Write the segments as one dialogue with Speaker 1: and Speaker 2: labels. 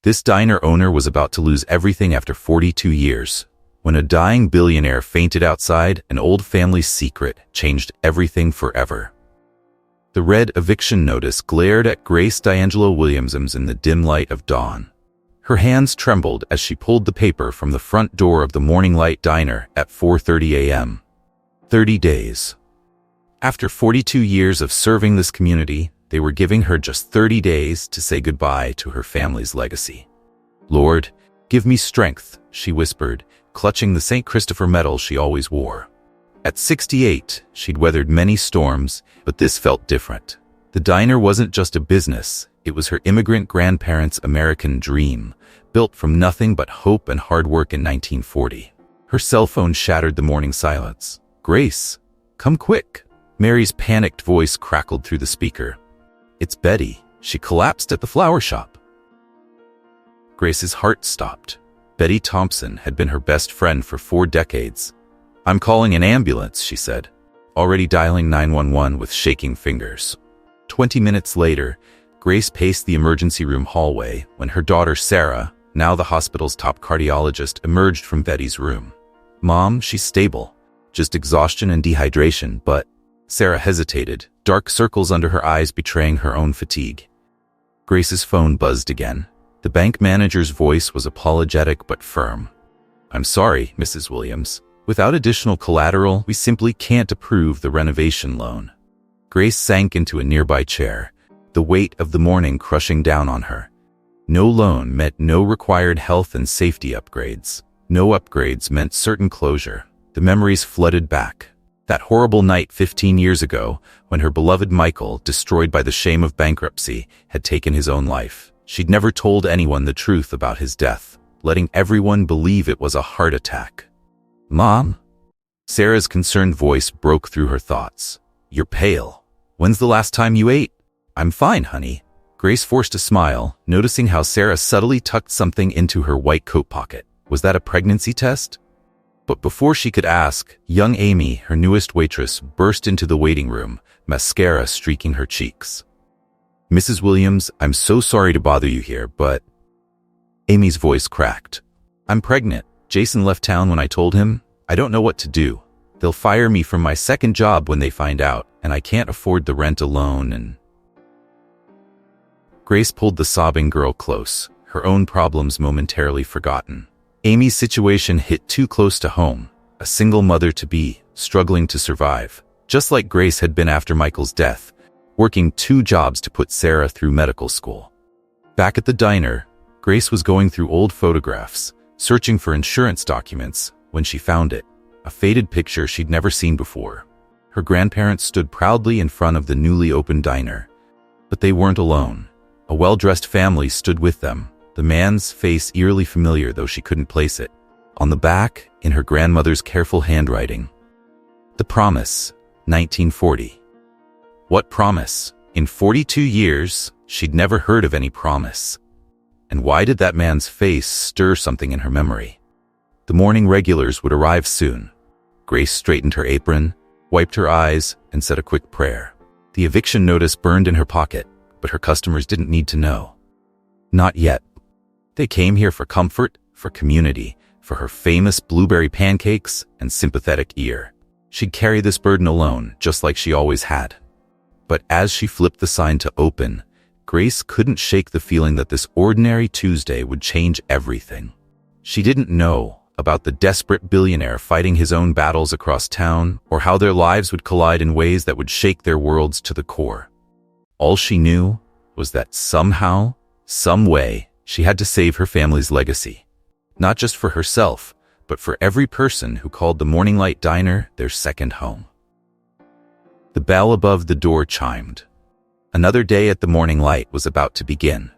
Speaker 1: This diner owner was about to lose everything after 42 years. When a dying billionaire fainted outside, an old family's secret changed everything forever. The red eviction notice glared at Grace D'Angelo Williams in the dim light of dawn. Her hands trembled as she pulled the paper from the front door of the Morning Light Diner at 4:30 a.m. 30 days. After 42 years of serving this community, they were giving her just 30 days to say goodbye to her family's legacy. "Lord, give me strength," she whispered, clutching the St. Christopher medal she always wore. At 68, she'd weathered many storms, but this felt different. The diner wasn't just a business, it was her immigrant grandparents' American dream, built from nothing but hope and hard work in 1940. Her cell phone shattered the morning silence. "Grace, come quick." Mary's panicked voice crackled through the speaker. "It's Betty. She collapsed at the flower shop." Grace's heart stopped. Betty Thompson had been her best friend for 4 decades. "I'm calling an ambulance," she said, already dialing 911 with shaking fingers. 20 minutes later, Grace paced the emergency room hallway when her daughter Sarah, now the hospital's top cardiologist, emerged from Betty's room. "Mom, she's stable. Just exhaustion and dehydration, but..." Sarah hesitated, dark circles under her eyes betraying her own fatigue. Grace's phone buzzed again. The bank manager's voice was apologetic but firm. "I'm sorry, Mrs. Williams. Without additional collateral, we simply can't approve the renovation loan." Grace sank into a nearby chair, the weight of the morning crushing down on her. No loan meant no required health and safety upgrades. No upgrades meant certain closure. The memories flooded back. That horrible night 15 years ago, when her beloved Michael, destroyed by the shame of bankruptcy, had taken his own life. She'd never told anyone the truth about his death, letting everyone believe it was a heart attack. "Mom?" Sarah's concerned voice broke through her thoughts. "You're pale. When's the last time you ate?" "I'm fine, honey." Grace forced a smile, noticing how Sarah subtly tucked something into her white coat pocket. Was that a pregnancy test? But before she could ask, young Amy, her newest waitress, burst into the waiting room, mascara streaking her cheeks. "Mrs. Williams, I'm so sorry to bother you here, but..." Amy's voice cracked. "I'm pregnant. Jason left town when I told him. I don't know what to do. They'll fire me from my second job when they find out, and I can't afford the rent alone and..." Grace pulled the sobbing girl close, her own problems momentarily forgotten. Amy's situation hit too close to home, a single mother-to-be, struggling to survive, just like Grace had been after Michael's death, working 2 jobs to put Sarah through medical school. Back at the diner, Grace was going through old photographs, searching for insurance documents, when she found it, a faded picture she'd never seen before. Her grandparents stood proudly in front of the newly opened diner. But they weren't alone. A well-dressed family stood with them, the man's face eerily familiar though she couldn't place it. On the back, in her grandmother's careful handwriting, "The promise, 1940. What promise? In 42 years, she'd never heard of any promise. And why did that man's face stir something in her memory? The morning regulars would arrive soon. Grace straightened her apron, wiped her eyes, and said a quick prayer. The eviction notice burned in her pocket, but her customers didn't need to know. Not yet. They came here for comfort, for community, for her famous blueberry pancakes and sympathetic ear. She'd carry this burden alone, just like she always had. But as she flipped the sign to open, Grace couldn't shake the feeling that this ordinary Tuesday would change everything. She didn't know about the desperate billionaire fighting his own battles across town, or how their lives would collide in ways that would shake their worlds to the core. All she knew was that somehow, some way, she had to save her family's legacy. Not just for herself, but for every person who called the Morning Light Diner their second home. The bell above the door chimed. Another day at the Morning Light was about to begin,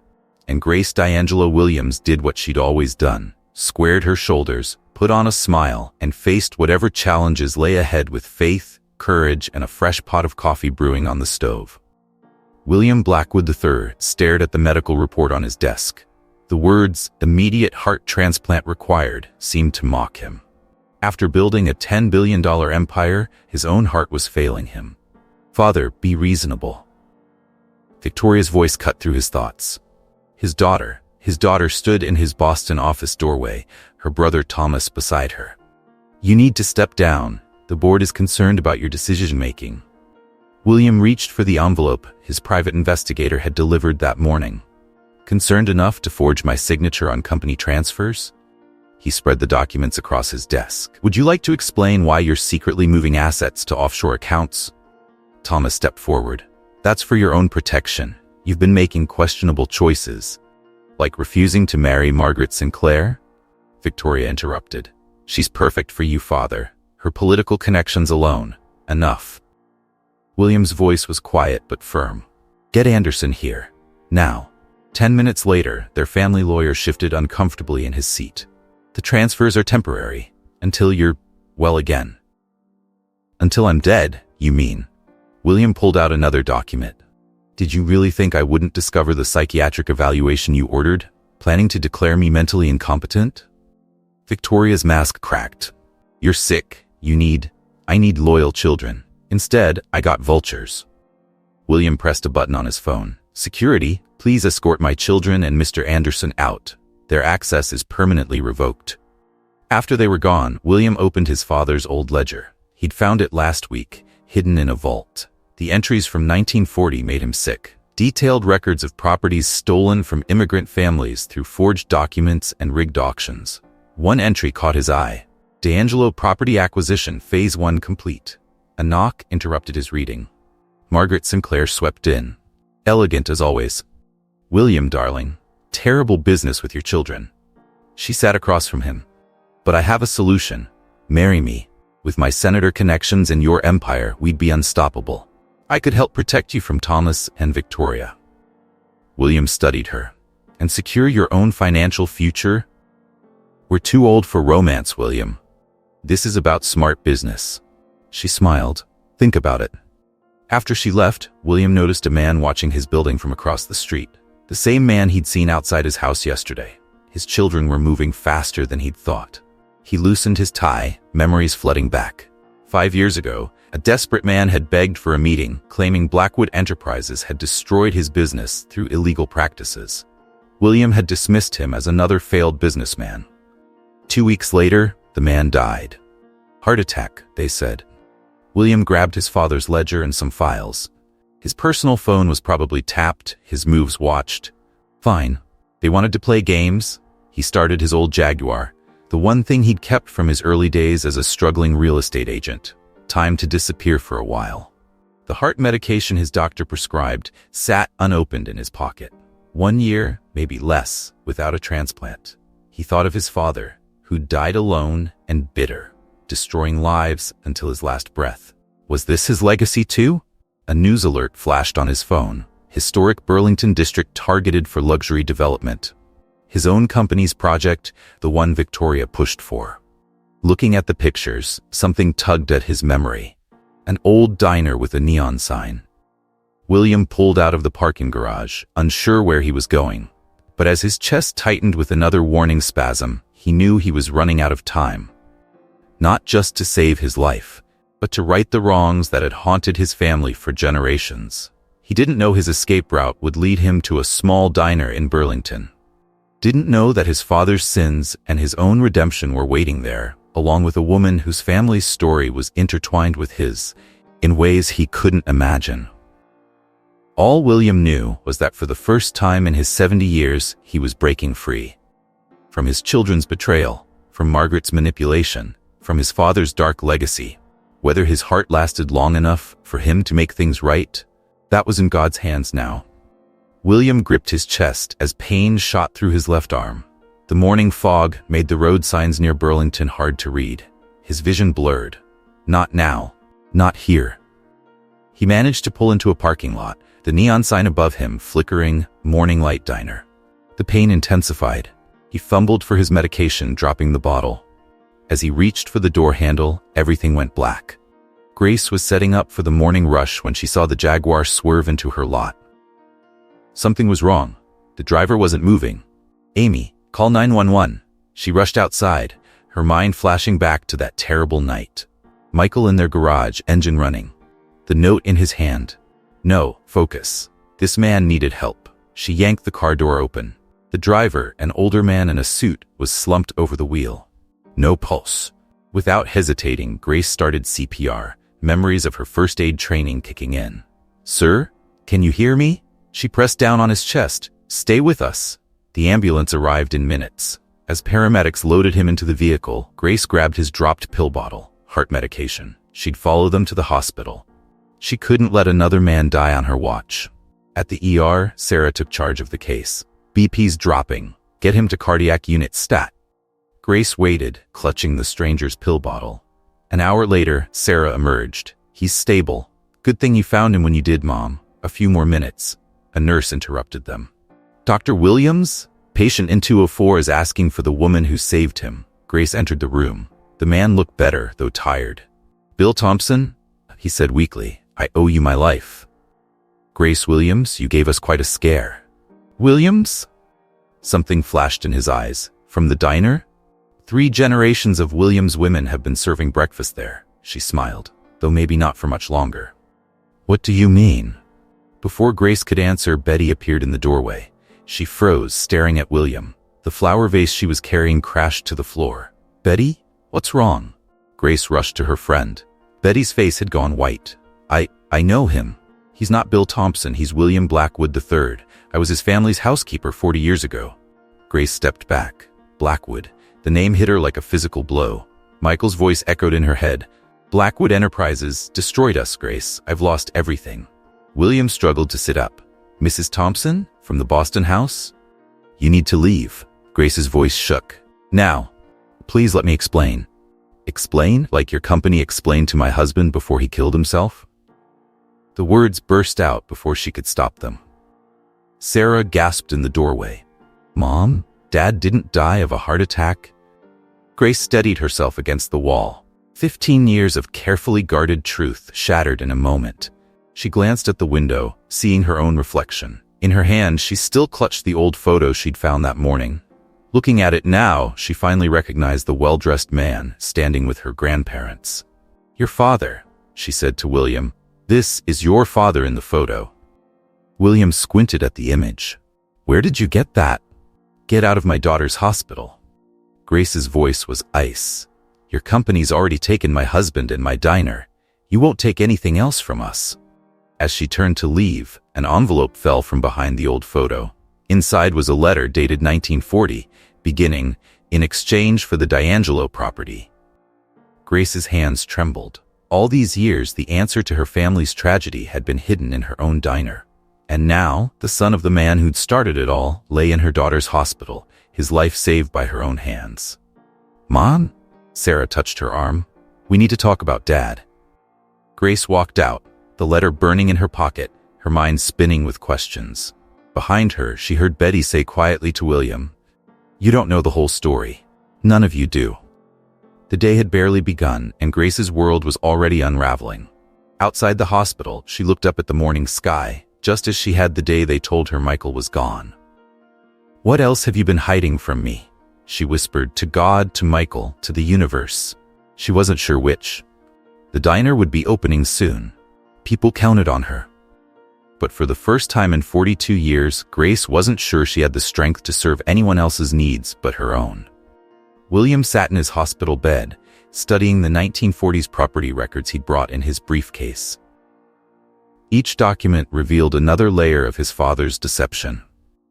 Speaker 1: and Grace D'Angelo Williams did what she'd always done, squared her shoulders, put on a smile, and faced whatever challenges lay ahead with faith, courage, and a fresh pot of coffee brewing on the stove. William Blackwood III stared at the medical report on his desk. The words, "immediate heart transplant required," seemed to mock him. After building a $10 billion empire, his own heart was failing him. "Father, be reasonable." Victoria's voice cut through his thoughts. His daughter, His daughter stood in his Boston office doorway, her brother Thomas beside her. "You need to step down. The board is concerned about your decision-making." William reached for the envelope his private investigator had delivered that morning. "Concerned enough to forge my signature on company transfers?" He spread the documents across his desk. "Would you like to explain why you're secretly moving assets to offshore accounts?" Thomas stepped forward. "That's for your own protection. You've been making questionable choices. Like refusing to marry Margaret Sinclair?" Victoria interrupted. "She's perfect for you, father. Her political connections alone. Enough." William's voice was quiet but firm. "Get Anderson here. Now." 10 minutes later, their family lawyer shifted uncomfortably in his seat. "The transfers are temporary. Until you're, well, again." "Until I'm dead, you mean?" William pulled out another document. "Did you really think I wouldn't discover the psychiatric evaluation you ordered, planning to declare me mentally incompetent?" Victoria's mask cracked. "You're sick. I need loyal children. Instead, I got vultures." William pressed a button on his phone. "Security, please escort my children and Mr. Anderson out. Their access is permanently revoked." After they were gone, William opened his father's old ledger. He'd found it last week, hidden in a vault. The entries from 1940 made him sick. Detailed records of properties stolen from immigrant families through forged documents and rigged auctions. One entry caught his eye. "D'Angelo property acquisition phase 1 complete." A knock interrupted his reading. Margaret Sinclair swept in. Elegant as always. "William, darling, terrible business with your children." She sat across from him. "But I have a solution. Marry me. With my senator connections and your empire, we'd be unstoppable. I could help protect you from Thomas and Victoria." William studied her. "And secure your own financial future?" "We're too old for romance, William. This is about smart business." She smiled. "Think about it." After she left, William noticed a man watching his building from across the street. The same man he'd seen outside his house yesterday. His children were moving faster than he'd thought. He loosened his tie, memories flooding back. 5 years ago, a desperate man had begged for a meeting, claiming Blackwood Enterprises had destroyed his business through illegal practices. William had dismissed him as another failed businessman. 2 weeks later, the man died. "Heart attack," they said. William grabbed his father's ledger and some files. His personal phone was probably tapped, his moves watched. Fine. They wanted to play games. He started his old Jaguar, the one thing he'd kept from his early days as a struggling real estate agent. Time to disappear for a while. The heart medication his doctor prescribed sat unopened in his pocket. 1 year, maybe less, without a transplant. He thought of his father, who died alone and bitter, destroying lives until his last breath. Was this his legacy too? A news alert flashed on his phone. Historic Burlington district targeted for luxury development. His own company's project, the one Victoria pushed for. Looking at the pictures, something tugged at his memory. An old diner with a neon sign. William pulled out of the parking garage, unsure where he was going. But as his chest tightened with another warning spasm, he knew he was running out of time. Not just to save his life, but to right the wrongs that had haunted his family for generations. He didn't know his escape route would lead him to a small diner in Burlington. Didn't know that his father's sins and his own redemption were waiting there, along with a woman whose family's story was intertwined with his, in ways he couldn't imagine. All William knew was that for the first time in his 70 years, he was breaking free. From his children's betrayal, from Margaret's manipulation, from his father's dark legacy. Whether his heart lasted long enough for him to make things right, that was in God's hands now. William gripped his chest as pain shot through his left arm. The morning fog made the road signs near Burlington hard to read. His vision blurred. Not now. Not here. He managed to pull into a parking lot, the neon sign above him flickering, Morning Light Diner. The pain intensified. He fumbled for his medication, dropping the bottle. As he reached for the door handle, everything went black. Grace was setting up for the morning rush when she saw the Jaguar swerve into her lot. Something was wrong. The driver wasn't moving. "Amy, call 911. She rushed outside, her mind flashing back to that terrible night. Michael in their garage, engine running. The note in his hand. No, focus. This man needed help. She yanked the car door open. The driver, an older man in a suit, was slumped over the wheel. No pulse. Without hesitating, Grace started CPR, memories of her first aid training kicking in. "Sir, can you hear me?" She pressed down on his chest. "Stay with us." The ambulance arrived in minutes. As paramedics loaded him into the vehicle, Grace grabbed his dropped pill bottle, heart medication. She'd follow them to the hospital. She couldn't let another man die on her watch. At the ER, Sarah took charge of the case. "BP's dropping. Get him to cardiac unit stat." Grace waited, clutching the stranger's pill bottle. An hour later, Sarah emerged. "He's stable. Good thing you found him when you did, Mom." A few more minutes. A nurse interrupted them. "Dr. Williams? Patient in 204 is asking for the woman who saved him." Grace entered the room. The man looked better, though tired. "Bill Thompson?" he said weakly. "I owe you my life." "Grace Williams, you gave us quite a scare." "Williams?" Something flashed in his eyes. "From the diner?" "3 generations of Williams women have been serving breakfast there," she smiled, "though maybe not for much longer." "What do you mean?" Before Grace could answer, Betty appeared in the doorway. She froze, staring at William. The flower vase she was carrying crashed to the floor. "Betty? What's wrong?" Grace rushed to her friend. Betty's face had gone white. I know him. He's not Bill Thompson, he's William Blackwood III. I was his family's housekeeper 40 years ago." Grace stepped back. Blackwood. The name hit her like a physical blow. Michael's voice echoed in her head. "Blackwood Enterprises destroyed us, Grace. I've lost everything." William struggled to sit up. "Mrs. Thompson? From the Boston house?" "You need to leave." Grace's voice shook. "Now. Please let me explain." "Explain? Like your company explained to my husband before he killed himself?" The words burst out before she could stop them. Sarah gasped in the doorway. "Mom? Dad didn't die of a heart attack?" Grace steadied herself against the wall. 15 years of carefully guarded truth shattered in a moment. She glanced at the window, seeing her own reflection. In her hand, she still clutched the old photo she'd found that morning. Looking at it now, she finally recognized the well-dressed man standing with her grandparents. "Your father," she said to William. "This is your father in the photo." William squinted at the image. "Where did you get that?" "Get out of my daughter's hospital." Grace's voice was ice. "Your company's already taken my husband and my diner. You won't take anything else from us." As she turned to leave, an envelope fell from behind the old photo. Inside was a letter dated 1940, beginning, "In exchange for the D'Angelo property." Grace's hands trembled. All these years, the answer to her family's tragedy had been hidden in her own diner. And now, the son of the man who'd started it all lay in her daughter's hospital, his life saved by her own hands. "Mom?" Sarah touched her arm. "We need to talk about Dad." Grace walked out, the letter burning in her pocket, her mind spinning with questions. Behind her, she heard Betty say quietly to William, "You don't know the whole story. None of you do." The day had barely begun, and Grace's world was already unraveling. Outside the hospital, she looked up at the morning sky, just as she had the day they told her Michael was gone. "What else have you been hiding from me?" she whispered, to God, to Michael, to the universe. She wasn't sure which. The diner would be opening soon. People counted on her. But for the first time in 42 years, Grace wasn't sure she had the strength to serve anyone else's needs but her own. William sat in his hospital bed, studying the 1940s property records he'd brought in his briefcase. Each document revealed another layer of his father's deception.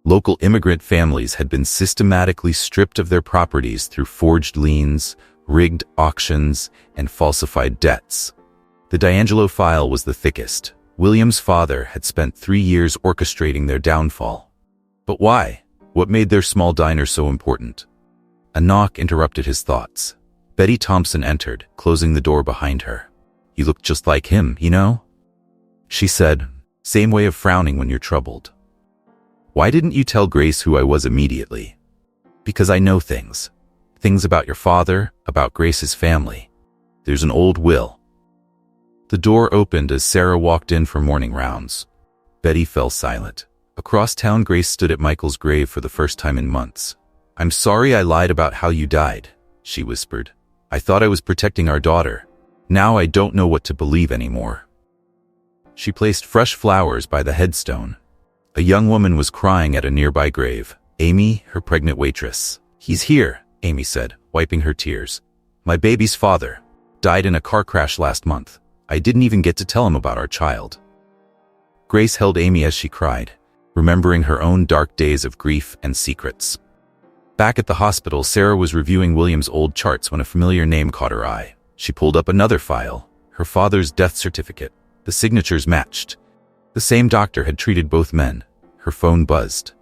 Speaker 1: Local immigrant families had been systematically stripped of their properties through forged liens, rigged auctions, and falsified debts. The D'Angelo file was the thickest. William's father had spent 3 years orchestrating their downfall. But why? What made their small diner so important? A knock interrupted his thoughts. Betty Thompson entered, closing the door behind her. "You look just like him, you know?" she said, "Same way of frowning when you're troubled." "Why didn't you tell Grace who I was immediately?" "Because I know things. Things about your father, about Grace's family. There's an old will." The door opened as Sarah walked in for morning rounds. Betty fell silent. Across town, Grace stood at Michael's grave for the first time in months. "I'm sorry I lied about how you died," she whispered. "I thought I was protecting our daughter. Now I don't know what to believe anymore." She placed fresh flowers by the headstone. A young woman was crying at a nearby grave. Amy, her pregnant waitress. "He's here," Amy said, wiping her tears. "My baby's father died in a car crash last month. I didn't even get to tell him about our child." Grace held Amy as she cried, remembering her own dark days of grief and secrets. Back at the hospital, Sarah was reviewing William's old charts when a familiar name caught her eye. She pulled up another file, her father's death certificate. The signatures matched. The same doctor had treated both men. Her phone buzzed.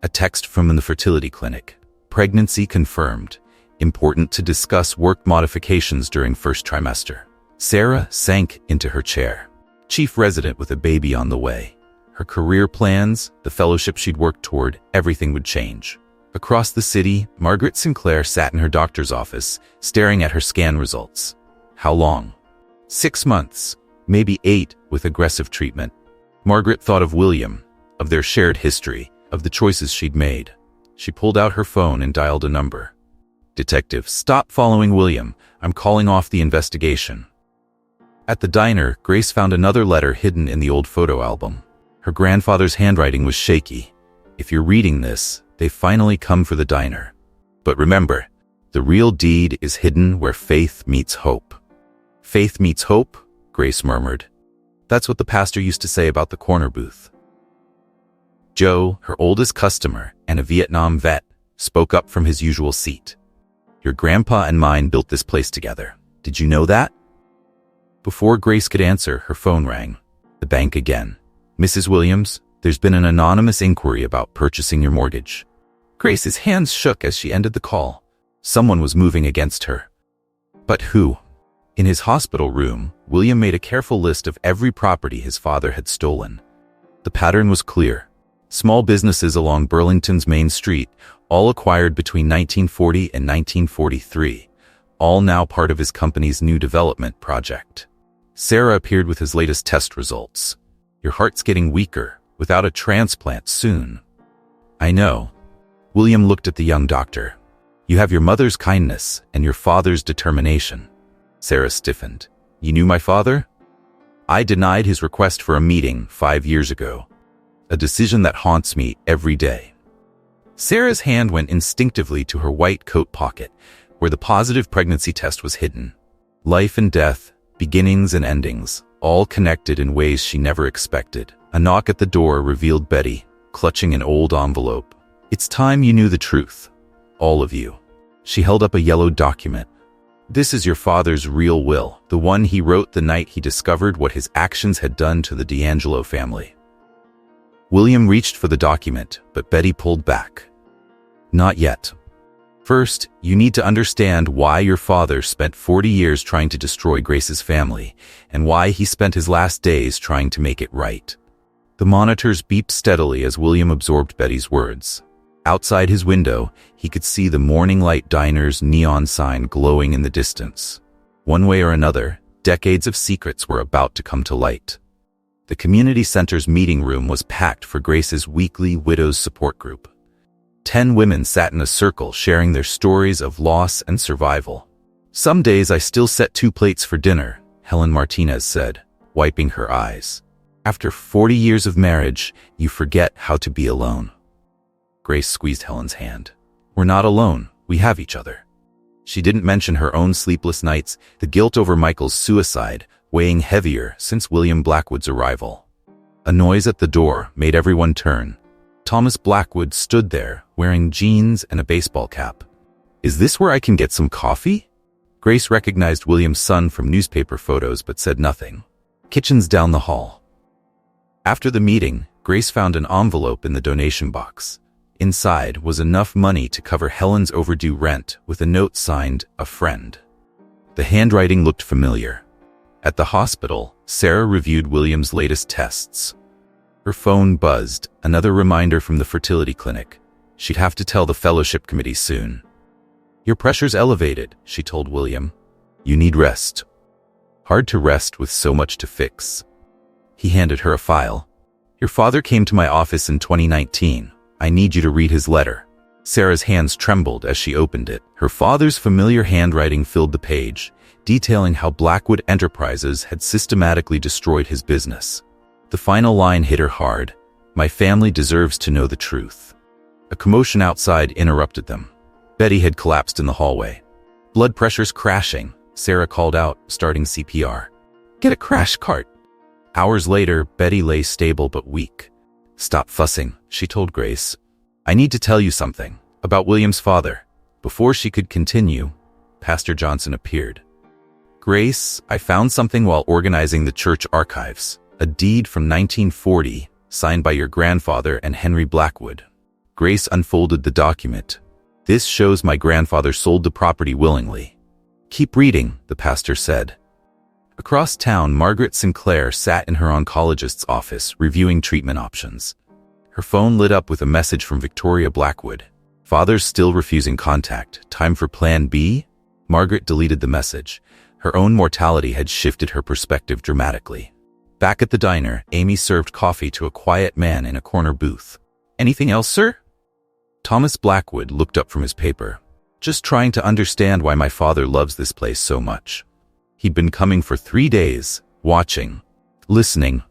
Speaker 1: A text from the fertility clinic. "Pregnancy confirmed. Important to discuss work modifications during first trimester." Sarah sank into her chair. Chief resident with a baby on the way. Her career plans, the fellowship she'd worked toward, everything would change. Across the city, Margaret Sinclair sat in her doctor's office, staring at her scan results. How long? 6 months, maybe 8, with aggressive treatment. Margaret thought of William, of their shared history, of the choices she'd made. She pulled out her phone and dialed a number. "Detective, stop following William. I'm calling off the investigation." At the diner, Grace found another letter hidden in the old photo album. Her grandfather's handwriting was shaky. "If you're reading this, they've finally come for the diner. But remember, the real deed is hidden where faith meets hope." "Faith meets hope?" Grace murmured. That's what the pastor used to say about the corner booth. Joe, her oldest customer and a Vietnam vet, spoke up from his usual seat. "Your grandpa and mine built this place together. Did you know that?" Before Grace could answer, her phone rang. The bank again. "Mrs. Williams, there's been an anonymous inquiry about purchasing your mortgage." Grace's hands shook as she ended the call. Someone was moving against her. But who? In his hospital room, William made a careful list of every property his father had stolen. The pattern was clear. Small businesses along Burlington's main street, all acquired between 1940 and 1943, all now part of his company's new development project. Sarah appeared with his latest test results. "Your heart's getting weaker, without a transplant soon." "I know." William looked at the young doctor. "You have your mother's kindness and your father's determination." Sarah stiffened. "You knew my father?" "I denied his request for a meeting 5 years ago. A decision that haunts me every day." Sarah's hand went instinctively to her white coat pocket, where the positive pregnancy test was hidden. Life and death, beginnings and endings, all connected in ways she never expected. A knock at the door revealed Betty, clutching an old envelope. "It's time you knew the truth. All of you." She held up a yellow document. "This is your father's real will, the one he wrote the night he discovered what his actions had done to the D'Angelo family." William reached for the document, but Betty pulled back. "Not yet. First, you need to understand why your father spent 40 years trying to destroy Grace's family, and why he spent his last days trying to make it right." The monitors beeped steadily as William absorbed Betty's words. Outside his window, he could see the Morning Light Diner's neon sign glowing in the distance. One way or another, decades of secrets were about to come to light. The community center's meeting room was packed for Grace's weekly widows support group. 10 women sat in a circle sharing their stories of loss and survival. "Some days I still set 2 plates for dinner," Helen Martinez said, wiping her eyes. "After 40 years of marriage, you forget how to be alone." Grace squeezed Helen's hand. "We're not alone. We have each other." She didn't mention her own sleepless nights, the guilt over Michael's suicide, weighing heavier since William Blackwood's arrival. A noise at the door made everyone turn. Thomas Blackwood stood there, wearing jeans and a baseball cap. "Is this where I can get some coffee?" Grace recognized William's son from newspaper photos but said nothing. "Kitchen's down the hall." After the meeting, Grace found an envelope in the donation box. Inside was enough money to cover Helen's overdue rent, with a note signed, "A Friend." The handwriting looked familiar. At the hospital, Sarah reviewed William's latest tests. Her phone buzzed, another reminder from the fertility clinic. She'd have to tell the fellowship committee soon. "Your pressure's elevated," she told William. "You need rest." Hard to rest with so much to fix. He handed her a file. "Your father came to my office in 2019. I need you to read his letter." Sarah's hands trembled as she opened it. Her father's familiar handwriting filled the page, detailing how Blackwood Enterprises had systematically destroyed his business. The final line hit her hard. "My family deserves to know the truth." A commotion outside interrupted them. Betty had collapsed in the hallway. Blood pressures crashing. Sarah called out, starting CPR. "Get a crash cart." Hours later, Betty lay stable but weak. "Stop fussing," she told Grace. "I need to tell you something about William's father." Before she could continue, Pastor Johnson appeared. "Grace, I found something while organizing the church archives. A deed from 1940, signed by your grandfather and Henry Blackwood." Grace unfolded the document. "This shows my grandfather sold the property willingly." "Keep reading," the pastor said. Across town, Margaret Sinclair sat in her oncologist's office, reviewing treatment options. Her phone lit up with a message from Victoria Blackwood. "Father's still refusing contact. Time for Plan B?" Margaret deleted the message. Her own mortality had shifted her perspective dramatically. Back at the diner, Amy served coffee to a quiet man in a corner booth. "Anything else, sir?" Thomas Blackwood looked up from his paper. "Just trying to understand why my father loves this place so much. He'd been coming for 3 days, watching, listening."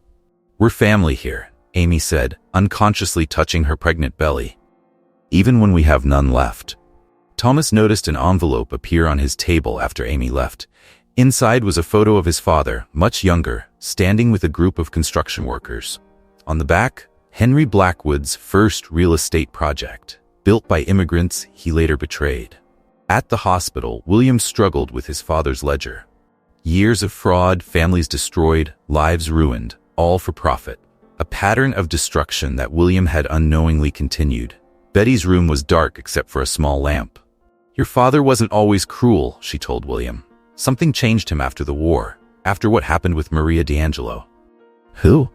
Speaker 1: "We're family here," Amy said, unconsciously touching her pregnant belly. "Even when we have none left." Thomas noticed an envelope appear on his table after Amy left. Inside was a photo of his father, much younger, standing with a group of construction workers. On the back, Henry Blackwood's first real estate project, built by immigrants he later betrayed. At the hospital, William struggled with his father's ledger. Years of fraud, families destroyed, lives ruined, all for profit. A pattern of destruction that William had unknowingly continued. Betty's room was dark except for a small lamp. "Your father wasn't always cruel," she told William. "Something changed him after the war, after what happened with Maria D'Angelo." "Who?"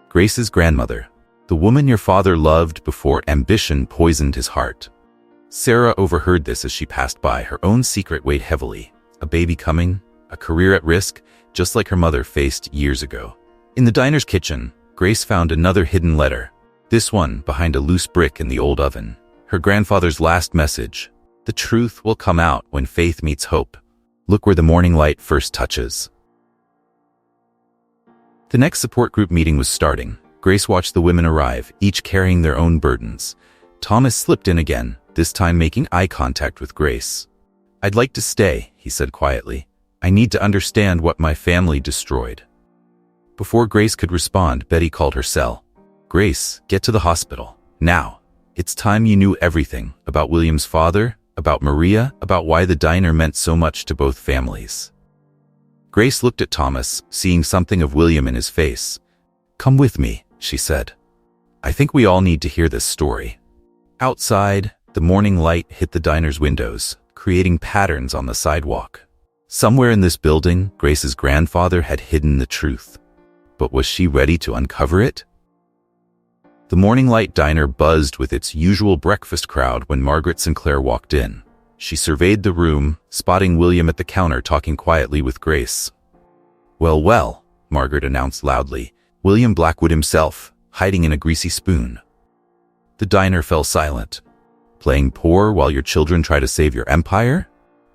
Speaker 1: "Grace's grandmother. The woman your father loved before ambition poisoned his heart." Sarah overheard this as she passed by. Her own secret weighed heavily. A baby coming, a career at risk, just like her mother faced years ago. In the diner's kitchen, Grace found another hidden letter. This one behind a loose brick in the old oven. Her grandfather's last message. "The truth will come out when faith meets hope. Look where the morning light first touches." The next support group meeting was starting. Grace watched the women arrive, each carrying their own burdens. Thomas slipped in again, this time making eye contact with Grace. "I'd like to stay," he said quietly. "I need to understand what my family destroyed." Before Grace could respond, Betty called her cell. "Grace, get to the hospital. Now. It's time you knew everything about William's father, about Maria, about why the diner meant so much to both families." Grace looked at Thomas, seeing something of William in his face. "Come with me," she said. "I think we all need to hear this story." Outside, the morning light hit the diner's windows, creating patterns on the sidewalk. Somewhere in this building, Grace's grandfather had hidden the truth. But was she ready to uncover it? The Morning Light diner buzzed with its usual breakfast crowd when Margaret Sinclair walked in. She surveyed the room, spotting William at the counter talking quietly with Grace. "Well, well," Margaret announced loudly. "William Blackwood himself, hiding in a greasy spoon." The diner fell silent. "Playing poor while your children try to save your empire?"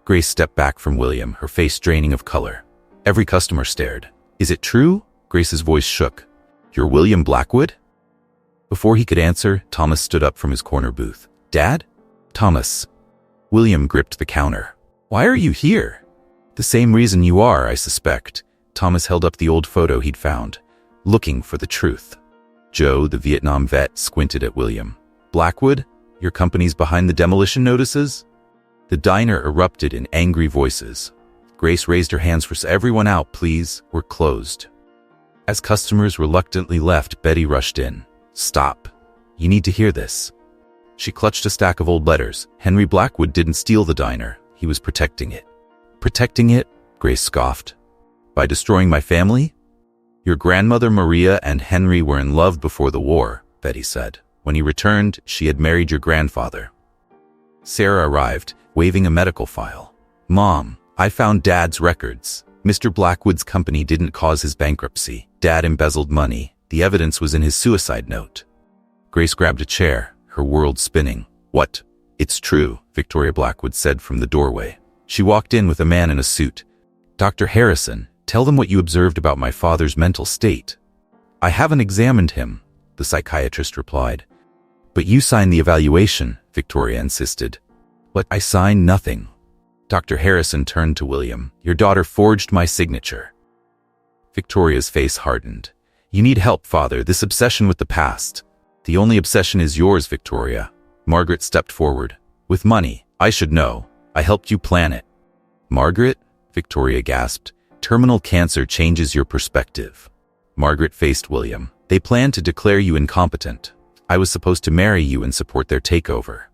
Speaker 1: Grace stepped back from William, her face draining of color. Every customer stared. "Is it true?" Grace's voice shook. "You're William Blackwood?" Before he could answer, Thomas stood up from his corner booth. "Dad?" "Thomas." William gripped the counter. "Why are you here?" "The same reason you are, I suspect." Thomas held up the old photo he'd found. "Looking for the truth." Joe, the Vietnam vet, squinted at William. "Blackwood? Your company's behind the demolition notices?" The diner erupted in angry voices. Grace raised her hands for everyone out, please, we're closed. As customers reluctantly left, Betty rushed in. "Stop. You need to hear this." She clutched a stack of old letters. Henry Blackwood didn't steal the diner. He was protecting it. "Protecting it?" Grace scoffed. "By destroying my family?" "Your grandmother Maria and Henry were in love before the war," Betty said. "When he returned, she had married your grandfather." Sarah arrived, waving a medical file. "Mom, I found Dad's records. Mr. Blackwood's company didn't cause his bankruptcy. Dad embezzled money. The evidence was in his suicide note." Grace grabbed a chair, her world spinning. "What?" "It's true," Victoria Blackwood said from the doorway. She walked in with a man in a suit. "Dr. Harrison, tell them what you observed about my father's mental state." "I haven't examined him," the psychiatrist replied. But you signed the evaluation, Victoria insisted. But I signed nothing. Dr. Harrison turned to William. Your daughter forged my signature. Victoria's face hardened. You need help, Father, this obsession with the past. The only obsession is yours, Victoria. Margaret stepped forward. With money, I should know. I helped you plan it. Margaret? Victoria gasped. Terminal cancer changes your perspective. Margaret faced William. They planned to declare you incompetent. I was supposed to marry you and support their takeover.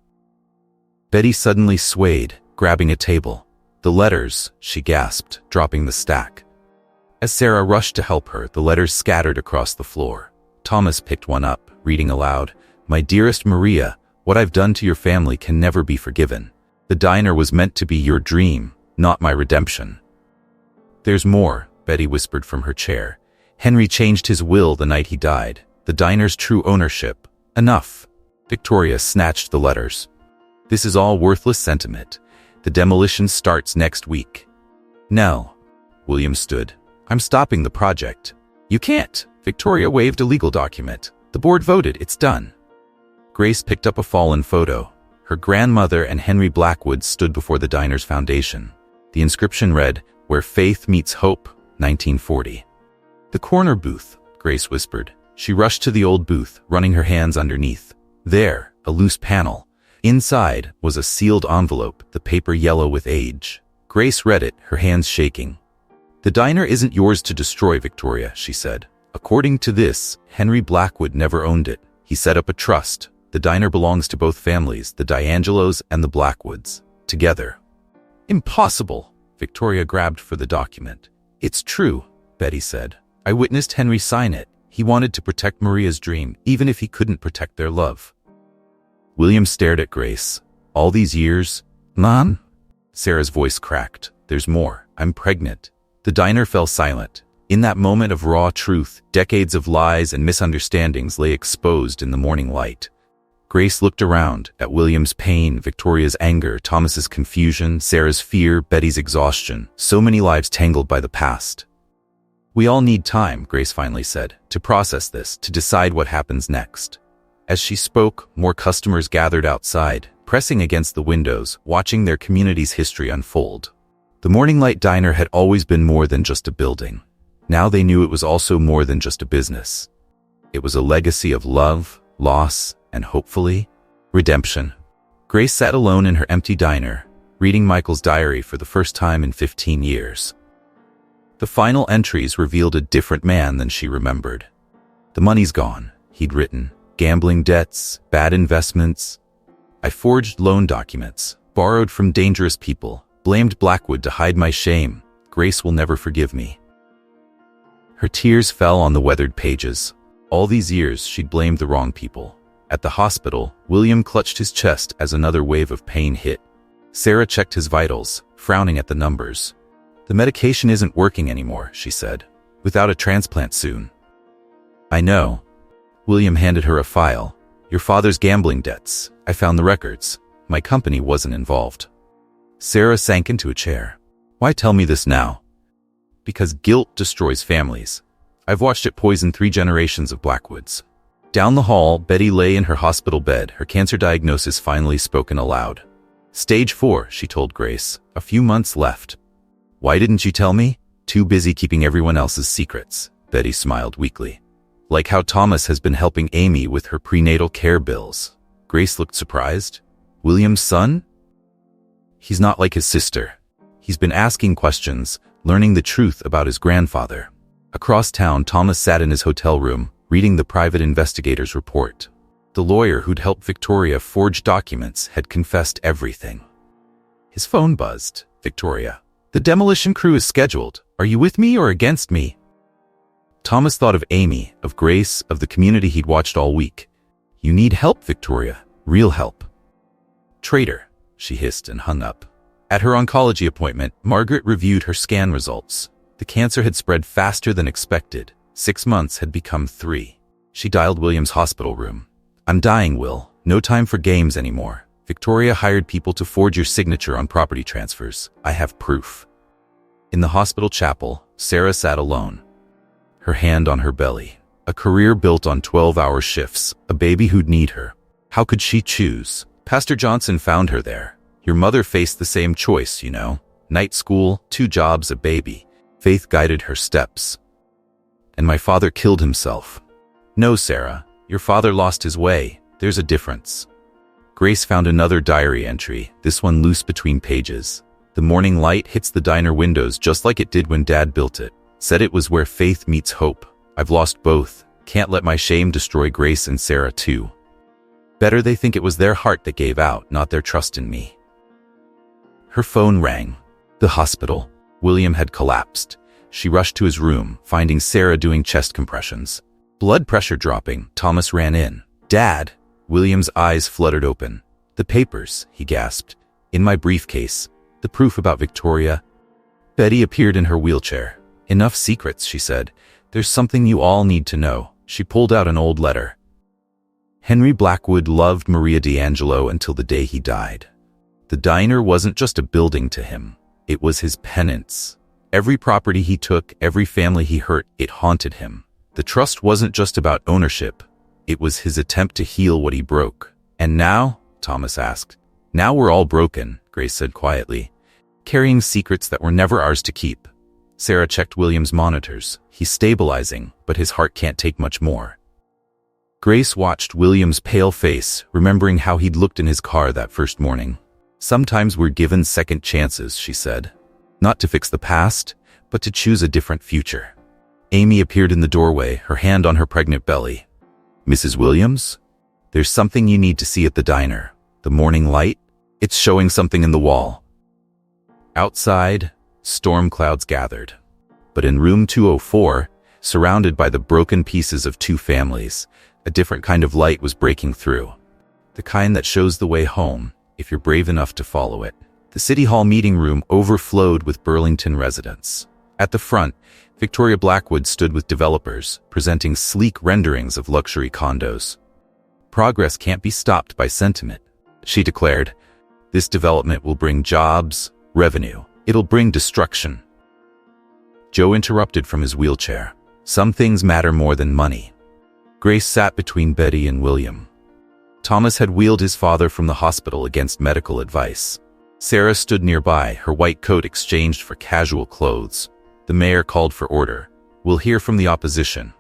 Speaker 1: Betty suddenly swayed, grabbing a table. The letters, she gasped, dropping the stack. As Sarah rushed to help her, the letters scattered across the floor. Thomas picked one up, reading aloud. My dearest Maria, what I've done to your family can never be forgiven. The diner was meant to be your dream, not my redemption. There's more, Betty whispered from her chair. Henry changed his will the night he died. The diner's true ownership. Enough. Victoria snatched the letters. This is all worthless sentiment. The demolition starts next week. No. William stood. I'm stopping the project. You can't. Victoria waved a legal document. The board voted. It's done. Grace picked up a fallen photo. Her grandmother and Henry Blackwood stood before the diner's foundation. The inscription read, Where Faith Meets Hope, 1940. The corner booth, Grace whispered. She rushed to the old booth, running her hands underneath. There, a loose panel. Inside was a sealed envelope, the paper yellow with age. Grace read it, her hands shaking. The diner isn't yours to destroy, Victoria, she said. According to this, Henry Blackwood never owned it. He set up a trust. The diner belongs to both families, the D'Angelos and the Blackwoods, together. Impossible! Victoria grabbed for the document. It's true, Betty said. I witnessed Henry sign it. He wanted to protect Maria's dream, even if he couldn't protect their love. William stared at Grace. All these years? Mom? Sarah's voice cracked. There's more. I'm pregnant. The diner fell silent. In that moment of raw truth, decades of lies and misunderstandings lay exposed in the morning light. Grace looked around, at William's pain, Victoria's anger, Thomas's confusion, Sarah's fear, Betty's exhaustion. So many lives tangled by the past. We all need time, Grace finally said, to process this, to decide what happens next. As she spoke, more customers gathered outside, pressing against the windows, watching their community's history unfold. The Morning Light Diner had always been more than just a building. Now they knew it was also more than just a business. It was a legacy of love, loss, and hopefully, redemption. Grace sat alone in her empty diner, reading Michael's diary for the first time in 15 years. The final entries revealed a different man than she remembered. The money's gone, he'd written. Gambling debts, bad investments. I forged loan documents, borrowed from dangerous people, blamed Blackwood to hide my shame. Grace will never forgive me. Her tears fell on the weathered pages. All these years, she'd blamed the wrong people. At the hospital, William clutched his chest as another wave of pain hit. Sarah checked his vitals, frowning at the numbers. The medication isn't working anymore, she said. Without a transplant soon. I know. William handed her a file. Your father's gambling debts. I found the records. My company wasn't involved. Sarah sank into a chair. Why tell me this now? Because guilt destroys families. I've watched it poison 3 generations of Blackwoods. Down the hall, Betty lay in her hospital bed, her cancer diagnosis finally spoken aloud. Stage 4, she told Grace. A few months left. Why didn't you tell me? Too busy keeping everyone else's secrets. Betty smiled weakly. Like how Thomas has been helping Amy with her prenatal care bills. Grace looked surprised. William's son? He's not like his sister. He's been asking questions, learning the truth about his grandfather. Across town, Thomas sat in his hotel room, reading the private investigator's report. The lawyer who'd helped Victoria forge documents had confessed everything. His phone buzzed. Victoria. The demolition crew is scheduled. Are you with me or against me? Thomas thought of Amy, of Grace, of the community he'd watched all week. You need help, Victoria. Real help. Traitor, she hissed and hung up. At her oncology appointment, Margaret reviewed her scan results. The cancer had spread faster than expected. 6 months had become 3. She dialed William's hospital room. I'm dying, Will. No time for games anymore. Victoria hired people to forge your signature on property transfers. I have proof. In the hospital chapel, Sarah sat alone, her hand on her belly. A career built on 12-hour shifts, a baby who'd need her. How could she choose? Pastor Johnson found her there. Your mother faced the same choice, you know. Night school, 2 jobs, a baby. Faith guided her steps. And my father killed himself. No, Sarah. Your father lost his way. There's a difference. Grace found another diary entry, this one loose between pages. The morning light hits the diner windows just like it did when Dad built it. Said it was where faith meets hope. I've lost both. Can't let my shame destroy Grace and Sarah too. Better they think it was their heart that gave out, not their trust in me. Her phone rang. The hospital. William had collapsed. She rushed to his room, finding Sarah doing chest compressions. Blood pressure dropping, Thomas ran in. Dad! William's eyes fluttered open. The papers, he gasped. In my briefcase. The proof about Victoria. Betty appeared in her wheelchair. Enough secrets, she said. There's something you all need to know. She pulled out an old letter. Henry Blackwood loved Maria D'Angelo until the day he died. The diner wasn't just a building to him. It was his penance. Every property he took, every family he hurt, it haunted him. The trust wasn't just about ownership. It was his attempt to heal what he broke. And now? Thomas asked. Now we're all broken, Grace said quietly, carrying secrets that were never ours to keep. Sarah checked William's monitors. He's stabilizing, but his heart can't take much more. Grace watched William's pale face, remembering how he'd looked in his car that first morning. Sometimes we're given second chances, she said. Not to fix the past, but to choose a different future. Amy appeared in the doorway, her hand on her pregnant belly. Mrs. Williams? There's something you need to see at the diner. The morning light? It's showing something in the wall. Outside, storm clouds gathered. But in room 204, surrounded by the broken pieces of 2 families, a different kind of light was breaking through. The kind that shows the way home, if you're brave enough to follow it. The City Hall meeting room overflowed with Burlington residents. At the front, Victoria Blackwood stood with developers, presenting sleek renderings of luxury condos. Progress can't be stopped by sentiment, she declared. This development will bring jobs, revenue. It'll bring destruction. Joe interrupted from his wheelchair. Some things matter more than money. Grace sat between Betty and William. Thomas had wheeled his father from the hospital against medical advice. Sarah stood nearby, her white coat exchanged for casual clothes. The mayor called for order. We'll hear from the opposition.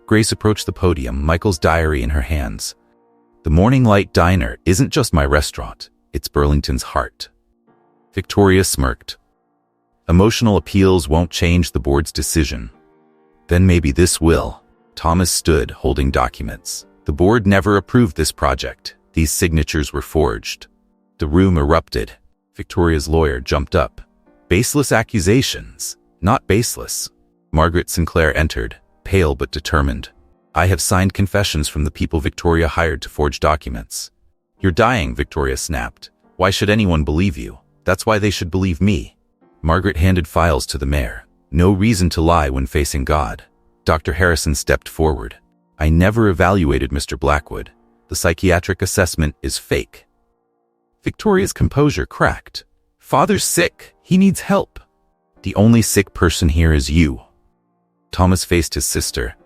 Speaker 1: Grace approached the podium, Michael's diary in her hands. The Morning Light Diner isn't just my restaurant, it's Burlington's heart. Victoria smirked. Emotional appeals won't change the board's decision. Then maybe this will. Thomas stood, holding documents. The board never approved this project. These signatures were forged. The room erupted. Victoria's lawyer jumped up. Baseless accusations. Not baseless. Margaret Sinclair entered, pale but determined. I have signed confessions from the people Victoria hired to forge documents. You're dying, Victoria snapped. Why should anyone believe you? That's why they should believe me. Margaret handed files to the mayor. No reason to lie when facing God. Dr. Harrison stepped forward. I never evaluated Mr. Blackwood. The psychiatric assessment is fake. Victoria's composure cracked. Father's sick. He needs help. The only sick person here is you. Thomas faced his sister.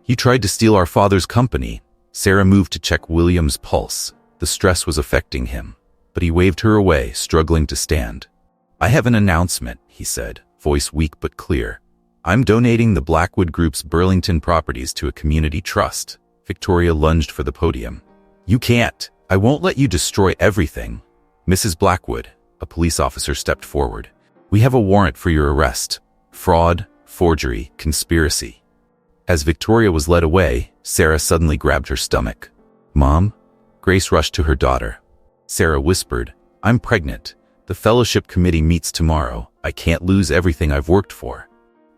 Speaker 1: You tried to steal our father's company. Sarah moved to check William's pulse. The stress was affecting him, but he waved her away, struggling to stand. I have an announcement, he said, voice weak but clear. I'm donating the Blackwood Group's Burlington properties to a community trust. Victoria lunged for the podium. You can't. I won't let you destroy everything. Mrs. Blackwood, a police officer stepped forward. We have a warrant for your arrest. Fraud, forgery, conspiracy. As Victoria was led away, Sarah suddenly grabbed her stomach. Mom? Grace rushed to her daughter. Sarah whispered, I'm pregnant. The fellowship committee meets tomorrow. I can't lose everything I've worked for.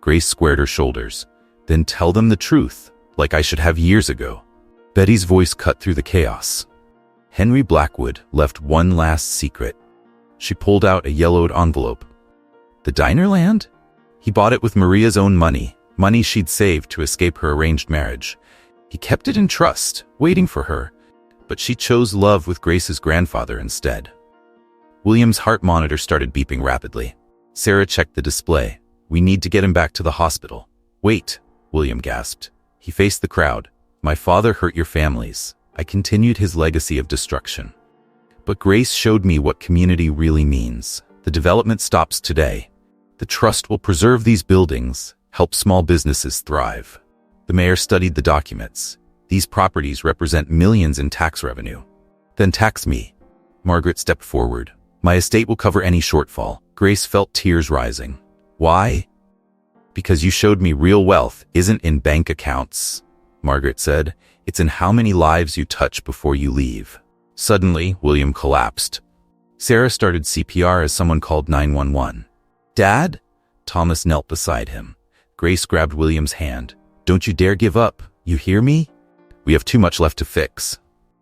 Speaker 1: Grace squared her shoulders. Then tell them the truth, like I should have years ago. Betty's voice cut through the chaos. Henry Blackwood left one last secret. She pulled out a yellowed envelope. The diner land? He bought it with Maria's own money, money she'd saved to escape her arranged marriage. He kept it in trust, waiting for her, but she chose love with Grace's grandfather instead. William's heart monitor started beeping rapidly. Sarah checked the display. We need to get him back to the hospital. Wait, William gasped. He faced the crowd. My father hurt your families. I continued his legacy of destruction. But Grace showed me what community really means. The development stops today. The trust will preserve these buildings, help small businesses thrive. The mayor studied the documents. These properties represent millions in tax revenue. Then tax me. Margaret stepped forward. My estate will cover any shortfall. Grace felt tears rising. Why? Because you showed me real wealth isn't in bank accounts, Margaret said. It's in how many lives you touch before you leave. Suddenly, William collapsed. Sarah started CPR as someone called 911. Dad? Thomas knelt beside him. Grace grabbed William's hand. Don't you dare give up. You hear me? We have too much left to fix.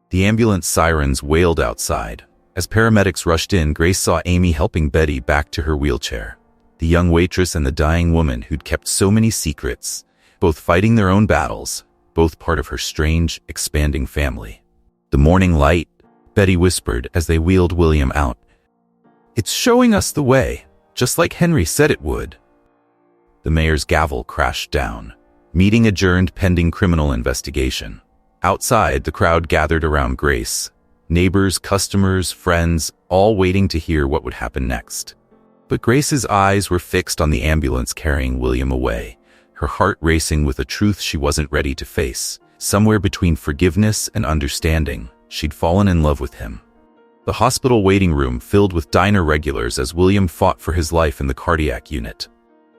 Speaker 1: The ambulance sirens wailed outside. As paramedics rushed in, Grace saw Amy helping Betty back to her wheelchair. The young waitress and the dying woman who'd kept so many secrets, both fighting their own battles, both part of her strange, expanding family. The morning light, Betty whispered as they wheeled William out. It's showing us the way, just like Henry said it would. The mayor's gavel crashed down. Meeting adjourned pending criminal investigation. Outside, the crowd gathered around Grace. Neighbors, customers, friends, all waiting to hear what would happen next. But Grace's eyes were fixed on the ambulance carrying William away, her heart racing with a truth she wasn't ready to face. Somewhere between forgiveness and understanding, she'd fallen in love with him. The hospital waiting room filled with diner regulars as William fought for his life in the cardiac unit.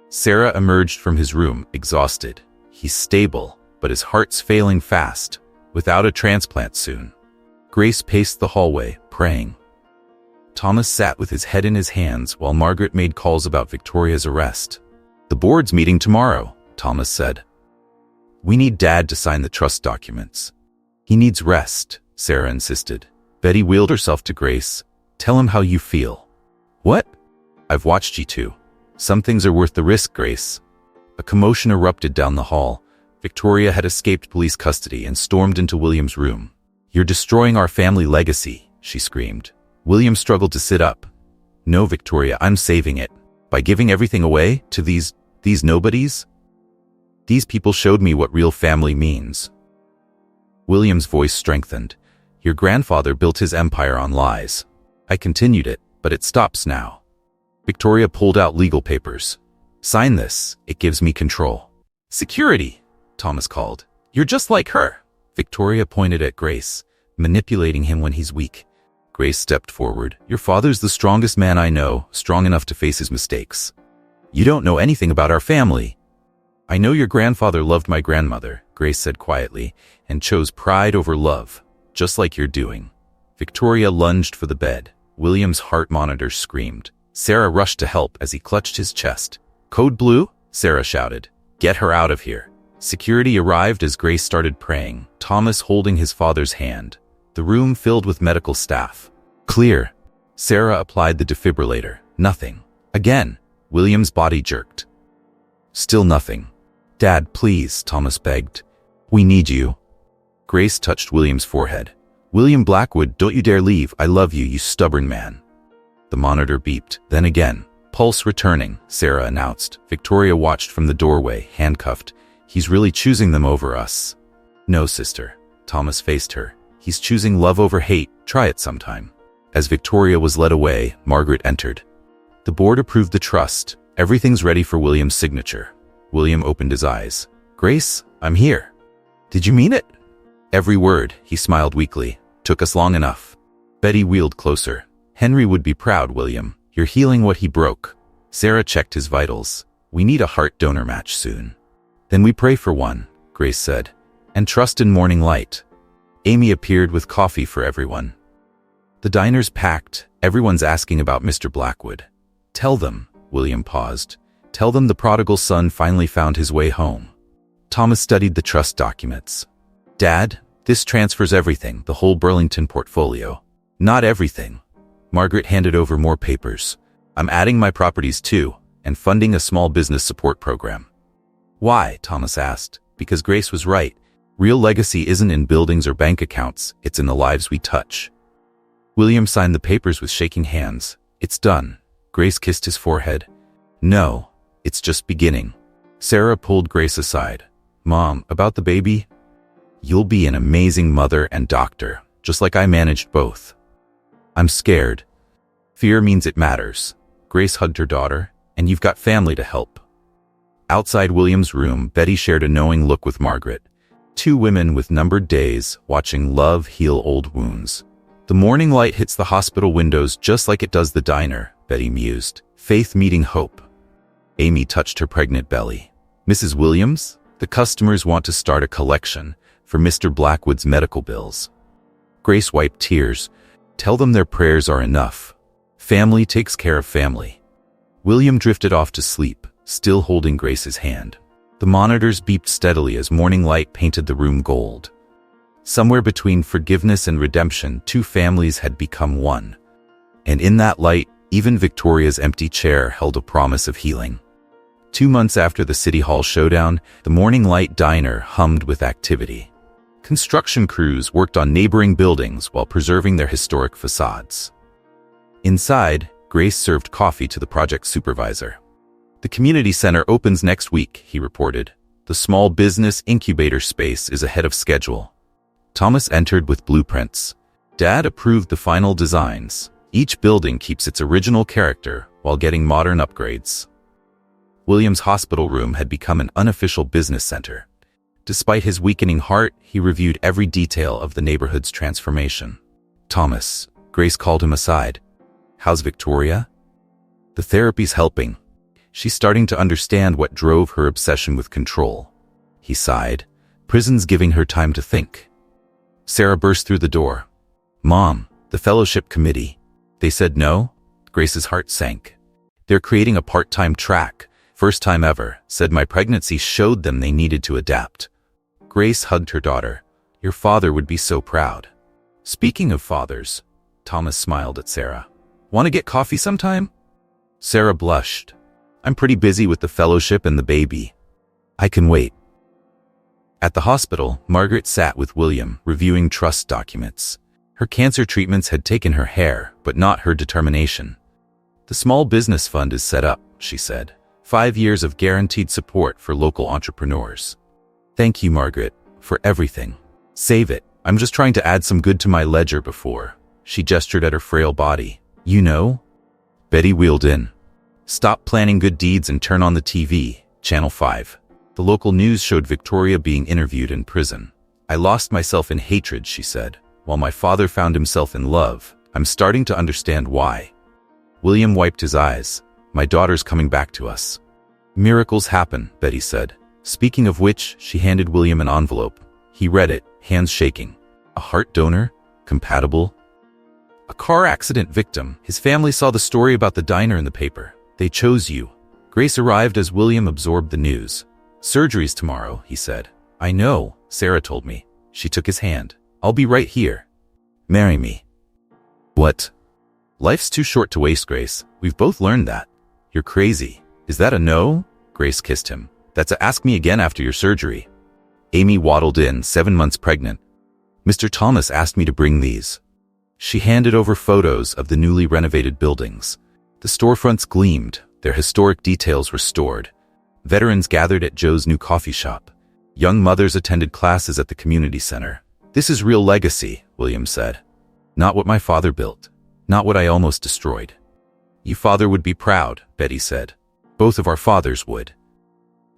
Speaker 1: Sarah emerged from his room, exhausted. He's stable, but his heart's failing fast, without a transplant soon. Grace paced the hallway, praying. Thomas sat with his head in his hands while Margaret made calls about Victoria's arrest. The board's meeting tomorrow, Thomas said. We need Dad to sign the trust documents. He needs rest, Sarah insisted. Betty wheeled herself to Grace. Tell him how you feel. What? I've watched you two. Some things are worth the risk, Grace. A commotion erupted down the hall. Victoria had escaped police custody and stormed into William's room. You're destroying our family legacy, she screamed. William struggled to sit up. No, Victoria, I'm saving it. By giving everything away to these nobodies? These people showed me what real family means. William's voice strengthened. Your grandfather built his empire on lies. I continued it, but it stops now. Victoria pulled out legal papers. Sign this. It gives me control. Security, Thomas called. You're just like her. Victoria pointed at Grace, manipulating him when he's weak. Grace stepped forward. Your father's the strongest man I know, strong enough to face his mistakes. You don't know anything about our family. I know your grandfather loved my grandmother, Grace said quietly, and chose pride over love, just like you're doing. Victoria lunged for the bed. William's heart monitor screamed. Sarah rushed to help as he clutched his chest. Code Blue? Sarah shouted. Get her out of here. Security arrived as Grace started praying, Thomas holding his father's hand. The room filled with medical staff. Clear. Sarah applied the defibrillator. Nothing. Again. William's body jerked. Still nothing. Dad, please, Thomas begged. We need you. Grace touched William's forehead. William Blackwood, don't you dare leave. I love you, you stubborn man. The monitor beeped. Then again. Pulse returning, Sarah announced. Victoria watched from the doorway, handcuffed. He's really choosing them over us. No, sister. Thomas faced her. He's choosing love over hate. Try it sometime. As Victoria was led away, Margaret entered. The board approved the trust. Everything's ready for William's signature. William opened his eyes. Grace, I'm here. Did you mean it? Every word, he smiled weakly. Took us long enough. Betty wheeled closer. Henry would be proud, William. You're healing what he broke. Sarah checked his vitals. We need a heart donor match soon. Then we pray for one, Grace said. And trust in morning light. Amy appeared with coffee for everyone. The diner's packed. Everyone's asking about Mr. Blackwood. Tell them, William paused. Tell them the prodigal son finally found his way home. Thomas studied the trust documents. Dad, this transfers everything, the whole Burlington portfolio. Not everything. Margaret handed over more papers. I'm adding my properties too, and funding a small business support program. Why? Thomas asked. Because Grace was right. Real legacy isn't in buildings or bank accounts, it's in the lives we touch. William signed the papers with shaking hands. It's done. Grace kissed his forehead. No, it's just beginning. Sarah pulled Grace aside. Mom, about the baby? You'll be an amazing mother and doctor, just like I managed both. I'm scared. Fear means it matters. Grace hugged her daughter, and you've got family to help. Outside William's room, Betty shared a knowing look with Margaret. Two women with numbered days, watching love heal old wounds. The morning light hits the hospital windows just like it does the diner, Betty mused. Faith meeting hope. Amy touched her pregnant belly. Mrs. Williams, the customers want to start a collection for Mr. Blackwood's medical bills. Grace wiped tears. Tell them their prayers are enough. Family takes care of family. William drifted off to sleep, still holding Grace's hand. The monitors beeped steadily as morning light painted the room gold. Somewhere between forgiveness and redemption, two families had become one. And in that light, even Victoria's empty chair held a promise of healing. 2 months after the City Hall showdown, the Morning Light Diner hummed with activity. Construction crews worked on neighboring buildings while preserving their historic facades. Inside, Grace served coffee to the project supervisor. The community center opens next week, he reported. The small business incubator space is ahead of schedule. Thomas entered with blueprints. Dad approved the final designs. Each building keeps its original character while getting modern upgrades. William's hospital room had become an unofficial business center. Despite his weakening heart, he reviewed every detail of the neighborhood's transformation. Thomas, Grace called him aside. How's Victoria? The therapy's helping. She's starting to understand what drove her obsession with control. He sighed. Prison's giving her time to think. Sarah burst through the door. Mom, the fellowship committee. They said no? Grace's heart sank. They're creating a part-time track. First time ever. Said my pregnancy showed them they needed to adapt. Grace hugged her daughter. Your father would be so proud. Speaking of fathers, Thomas smiled at Sarah. Want to get coffee sometime? Sarah blushed. I'm pretty busy with the fellowship and the baby. I can wait. At the hospital, Margaret sat with William, reviewing trust documents. Her cancer treatments had taken her hair, but not her determination. The small business fund is set up, she said. 5 years of guaranteed support for local entrepreneurs. Thank you, Margaret, for everything. Save it. I'm just trying to add some good to my ledger before. She gestured at her frail body. You know? Betty wheeled in. Stop planning good deeds and turn on the TV, Channel 5. The local news showed Victoria being interviewed in prison. I lost myself in hatred, she said. While my father found himself in love, I'm starting to understand why. William wiped his eyes. My daughter's coming back to us. Miracles happen, Betty said. Speaking of which, she handed William an envelope. He read it, hands shaking. A heart donor? Compatible? A car accident victim. His family saw the story about the diner in the paper. They chose you. Grace arrived as William absorbed the news. Surgery's tomorrow, he said. I know, Sarah told me. She took his hand. I'll be right here. Marry me. What? Life's too short to waste, Grace. We've both learned that. You're crazy. Is that a no? Grace kissed him. That's a ask me again after your surgery. Amy waddled in, 7 months pregnant. Mr. Thomas asked me to bring these. She handed over photos of the newly renovated buildings. The storefronts gleamed, their historic details restored. Veterans gathered at Joe's new coffee shop. Young mothers attended classes at the community center. This is real legacy, William said. Not what my father built. Not what I almost destroyed. Your father would be proud, Betty said. Both of our fathers would.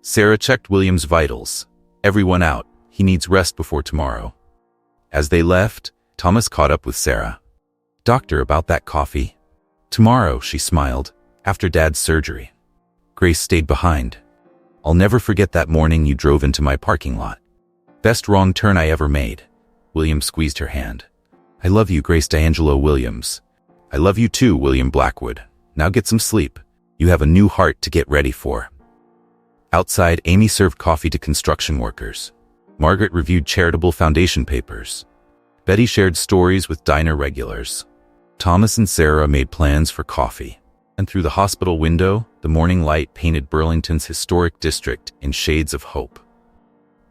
Speaker 1: Sarah checked William's vitals. Everyone out. He needs rest before tomorrow. As they left, Thomas caught up with Sarah. Doctor, about that coffee? Tomorrow, she smiled, after Dad's surgery. Grace stayed behind. I'll never forget that morning you drove into my parking lot. Best wrong turn I ever made. William squeezed her hand. I love you, Grace D'Angelo Williams. I love you too, William Blackwood. Now get some sleep. You have a new heart to get ready for. Outside, Amy served coffee to construction workers. Margaret reviewed charitable foundation papers. Betty shared stories with diner regulars. Thomas and Sarah made plans for coffee. And through the hospital window, the morning light painted Burlington's historic district in shades of hope.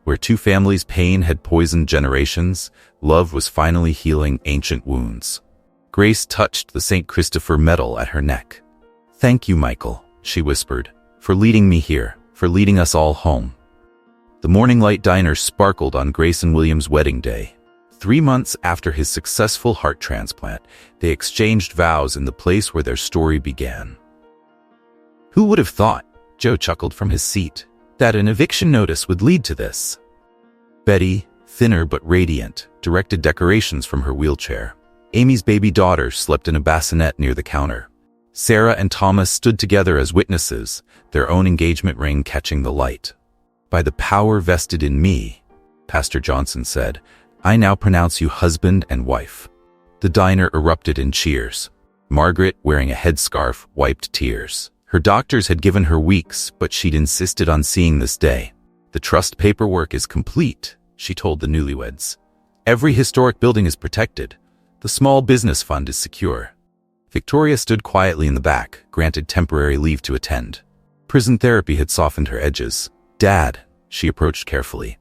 Speaker 1: Where two families' pain had poisoned generations, love was finally healing ancient wounds. Grace touched the St. Christopher medal at her neck. Thank you, Michael, she whispered, for leading me here, for leading us all home. The Morning Light Diner sparkled on Grace and William's wedding day. 3 months after his successful heart transplant, they exchanged vows in the place where their story began. Who would have thought, Joe chuckled from his seat, that an eviction notice would lead to this? Betty, thinner but radiant, directed decorations from her wheelchair. Amy's baby daughter slept in a bassinet near the counter. Sarah and Thomas stood together as witnesses, their own engagement ring catching the light. By the power vested in me, Pastor Johnson said, I now pronounce you husband and wife. The diner erupted in cheers. Margaret, wearing a headscarf, wiped tears. Her doctors had given her weeks, but she'd insisted on seeing this day. The trust paperwork is complete, she told the newlyweds. Every historic building is protected. The small business fund is secure. Victoria stood quietly in the back, granted temporary leave to attend. Prison therapy had softened her edges. Dad, she approached carefully.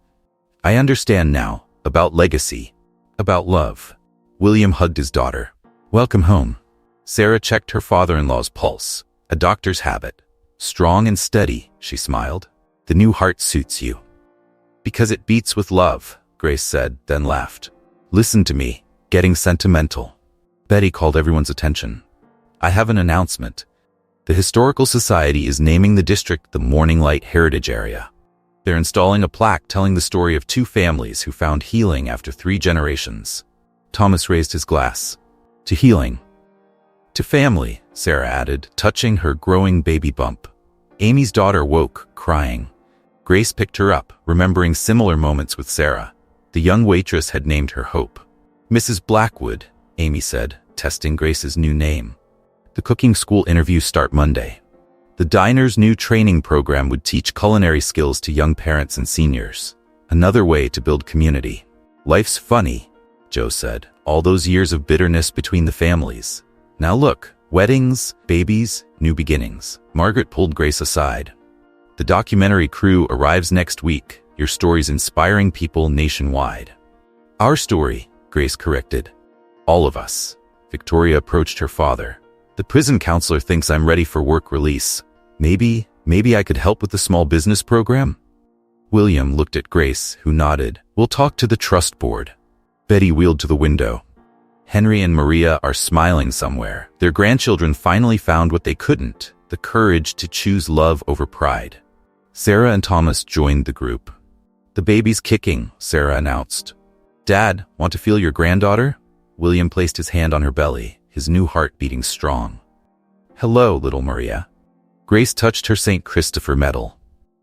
Speaker 1: I understand now, about legacy, about love. William hugged his daughter. Welcome home. Sarah checked her father-in-law's pulse, a doctor's habit. Strong and steady, she smiled. The new heart suits you. Because it beats with love, Grace said, then laughed. Listen to me, getting sentimental. Betty called everyone's attention. I have an announcement. The Historical Society is naming the district the Morning Light Heritage Area. They're installing a plaque telling the story of 2 families who found healing after 3 generations. Thomas raised his glass. To healing. To family, Sarah added, touching her growing baby bump. Amy's daughter woke, crying. Grace picked her up, remembering similar moments with Sarah. The young waitress had named her Hope. Mrs. Blackwood, Amy said, testing Grace's new name. The cooking school interviews start Monday. The diner's new training program would teach culinary skills to young parents and seniors. Another way to build community. Life's funny, Joe said. All those years of bitterness between the families. Now look, weddings, babies, new beginnings. Margaret pulled Grace aside. The documentary crew arrives next week. Your story's inspiring people nationwide. Our story, Grace corrected. All of us. Victoria approached her father. The prison counselor thinks I'm ready for work release. Maybe I could help with the small business program? William looked at Grace, who nodded. We'll talk to the trust board. Betty wheeled to the window. Henry and Maria are smiling somewhere. Their grandchildren finally found what they couldn't, the courage to choose love over pride. Sarah and Thomas joined the group. The baby's kicking, Sarah announced. Dad, want to feel your granddaughter? William placed his hand on her belly, his new heart beating strong. Hello, little Maria. Grace touched her St. Christopher medal.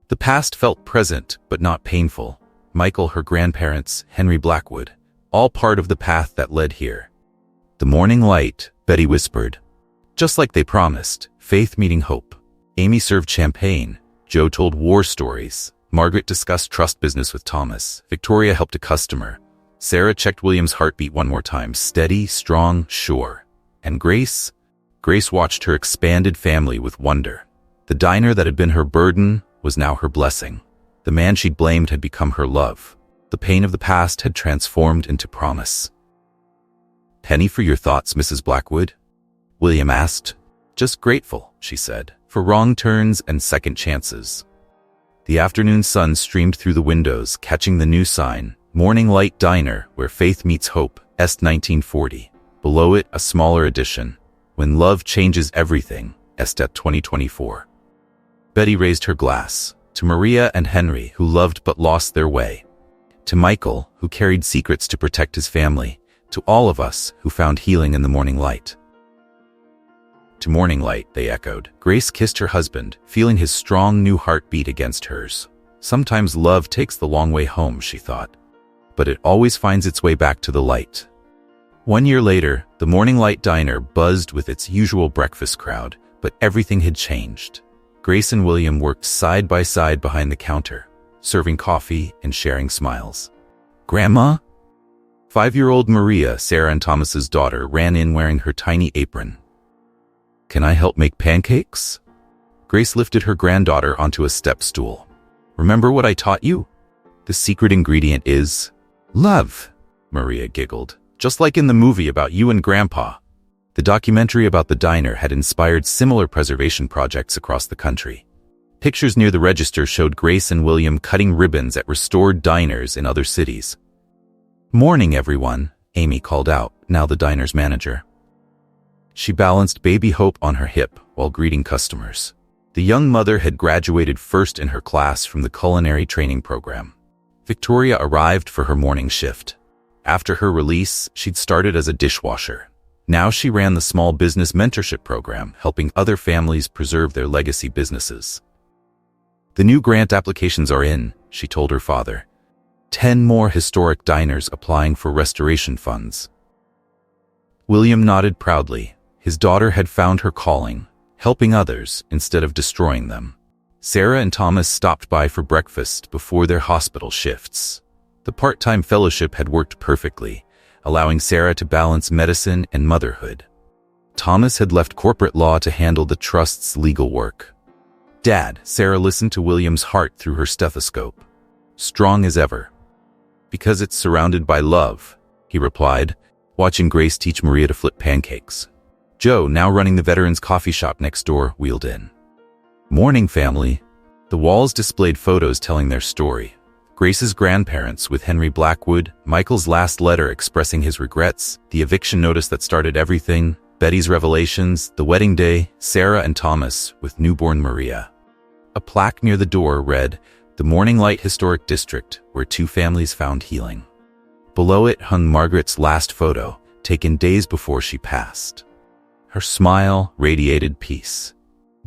Speaker 1: The past felt present, but not painful. Michael, her grandparents, Henry Blackwood, all part of the path that led here. The morning light, Betty whispered. Just like they promised, faith meeting hope. Amy served champagne. Joe told war stories. Margaret discussed trust business with Thomas. Victoria helped a customer. Sarah checked William's heartbeat one more time. Steady, strong, sure. And Grace watched her expanded family with wonder. The diner that had been her burden was now her blessing. The man she'd blamed had become her love. The pain of the past had transformed into promise. Penny for your thoughts, Mrs. Blackwood? William asked. Just grateful, she said, for wrong turns and second chances. The afternoon sun streamed through the windows, catching the new sign, Morning Light Diner, where faith meets hope, Est 1940. Below it, a smaller edition, When Love Changes Everything, Estet 2024. Betty raised her glass. To Maria and Henry, who loved but lost their way. To Michael, who carried secrets to protect his family. To all of us who found healing in the morning light. To Morning Light, they echoed. Grace kissed her husband, feeling his strong new heart beat against hers. Sometimes love takes the long way home, she thought. But it always finds its way back to the light. 1 year later, the Morning Light Diner buzzed with its usual breakfast crowd, but everything had changed. Grace and William worked side by side behind the counter, serving coffee and sharing smiles. Grandma? 5-year-old Maria, Sarah and Thomas's daughter, ran in wearing her tiny apron. Can I help make pancakes? Grace lifted her granddaughter onto a step stool. Remember what I taught you? The secret ingredient is love, Maria giggled. Just like in the movie about you and Grandpa. The documentary about the diner had inspired similar preservation projects across the country. Pictures near the register showed Grace and William cutting ribbons at restored diners in other cities. "Morning, everyone," Amy called out, now the diner's manager. She balanced baby Hope on her hip while greeting customers. The young mother had graduated first in her class from the culinary training program. Victoria arrived for her morning shift. After her release, she'd started as a dishwasher. Now she ran the small business mentorship program, helping other families preserve their legacy businesses. "The new grant applications are in," she told her father. 10 more historic diners applying for restoration funds. William nodded proudly. His daughter had found her calling, helping others instead of destroying them. Sarah and Thomas stopped by for breakfast before their hospital shifts. The part-time fellowship had worked perfectly, allowing Sarah to balance medicine and motherhood. Thomas had left corporate law to handle the trust's legal work. "Dad," Sarah listened to William's heart through her stethoscope. "Strong as ever." "Because it's surrounded by love," he replied, watching Grace teach Maria to flip pancakes. Joe, now running the veterans' coffee shop next door, wheeled in. "Morning, family." The walls displayed photos telling their story. Grace's grandparents with Henry Blackwood, Michael's last letter expressing his regrets, the eviction notice that started everything, Betty's revelations, the wedding day, Sarah and Thomas with newborn Maria. A plaque near the door read, "The Morning Light Historic District, where 2 families found healing." Below it hung Margaret's last photo, taken days before she passed. Her smile radiated peace.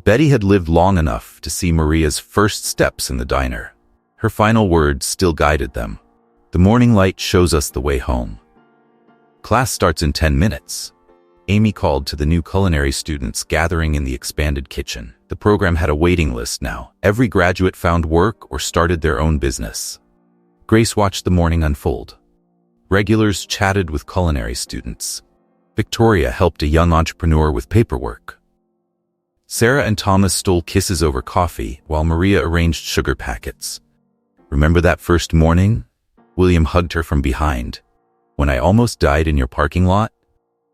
Speaker 1: Betty had lived long enough to see Maria's first steps in the diner. Her final words still guided them. "The morning light shows us the way home." "Class starts in 10 minutes. Amy called to the new culinary students gathering in the expanded kitchen. The program had a waiting list now. Every graduate found work or started their own business. Grace watched the morning unfold. Regulars chatted with culinary students. Victoria helped a young entrepreneur with paperwork. Sarah and Thomas stole kisses over coffee while Maria arranged sugar packets. "Remember that first morning?" William hugged her from behind. "When I almost died in your parking lot?"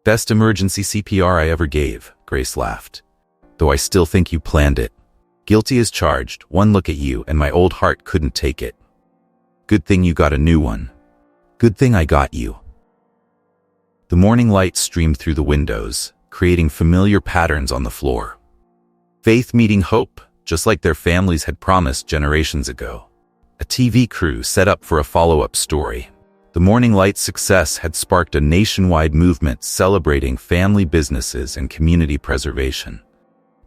Speaker 1: "Best emergency CPR I ever gave," Grace laughed. "Though I still think you planned it. Guilty as charged, one look at you and my old heart couldn't take it. Good thing you got a new one. Good thing I got you." The morning light streamed through the windows, creating familiar patterns on the floor. Faith meeting hope, just like their families had promised generations ago. A TV crew set up for a follow-up story. The Morning Light's success had sparked a nationwide movement celebrating family businesses and community preservation.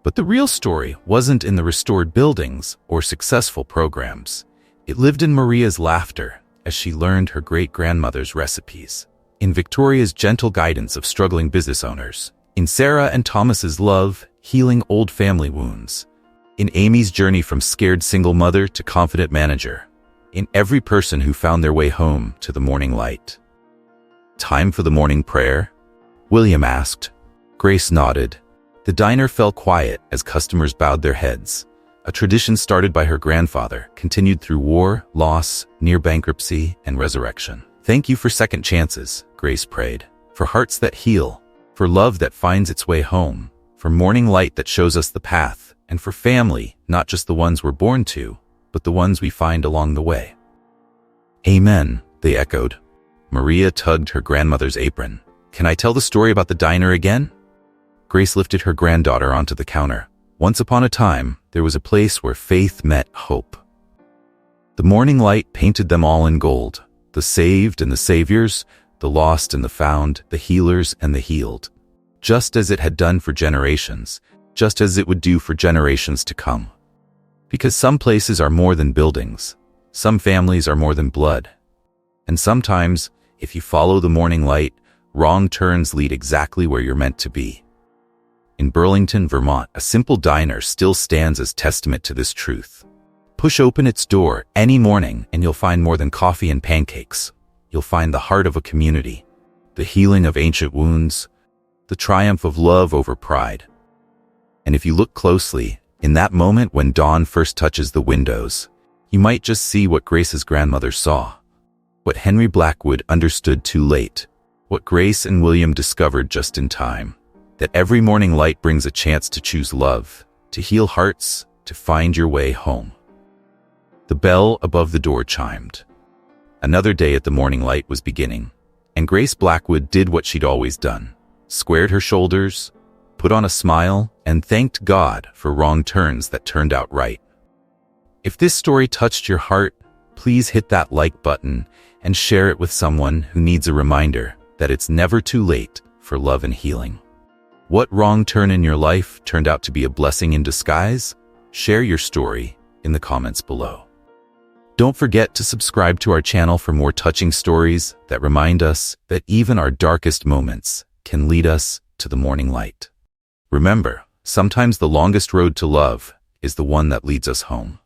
Speaker 1: But the real story wasn't in the restored buildings or successful programs. It lived in Maria's laughter as she learned her great-grandmother's recipes, in Victoria's gentle guidance of struggling business owners, in Sarah and Thomas's love, healing old family wounds, in Amy's journey from scared single mother to confident manager, in every person who found their way home to the morning light. "Time for the morning prayer?" William asked. Grace nodded. The diner fell quiet as customers bowed their heads. A tradition started by her grandfather, continued through war, loss, near bankruptcy, and resurrection. "Thank you for second chances," Grace prayed, "for hearts that heal, for love that finds its way home, for morning light that shows us the path, and for family, not just the ones we're born to, but the ones we find along the way." "Amen," they echoed. Maria tugged her grandmother's apron. "Can I tell the story about the diner again?" Grace lifted her granddaughter onto the counter. "Once upon a time, there was a place where faith met hope. The morning light painted them all in gold, the saved and the saviors, the lost and the found, the healers and the healed. Just as it had done for generations, just as it would do for generations to come. Because some places are more than buildings, some families are more than blood. And sometimes, if you follow the morning light, wrong turns lead exactly where you're meant to be." In Burlington, Vermont, a simple diner still stands as testament to this truth. Push open its door any morning and you'll find more than coffee and pancakes. You'll find the heart of a community, the healing of ancient wounds, the triumph of love over pride. And if you look closely, in that moment when dawn first touches the windows, you might just see what Grace's grandmother saw, what Henry Blackwood understood too late, what Grace and William discovered just in time, that every morning light brings a chance to choose love, to heal hearts, to find your way home. The bell above the door chimed. Another day at the morning light was beginning, and Grace Blackwood did what she'd always done, squared her shoulders, put on a smile, and thanked God for wrong turns that turned out right. If this story touched your heart, please hit that like button and share it with someone who needs a reminder that it's never too late for love and healing. What wrong turn in your life turned out to be a blessing in disguise? Share your story in the comments below. Don't forget to subscribe to our channel for more touching stories that remind us that even our darkest moments can lead us to the morning light. Remember, sometimes the longest road to love is the one that leads us home.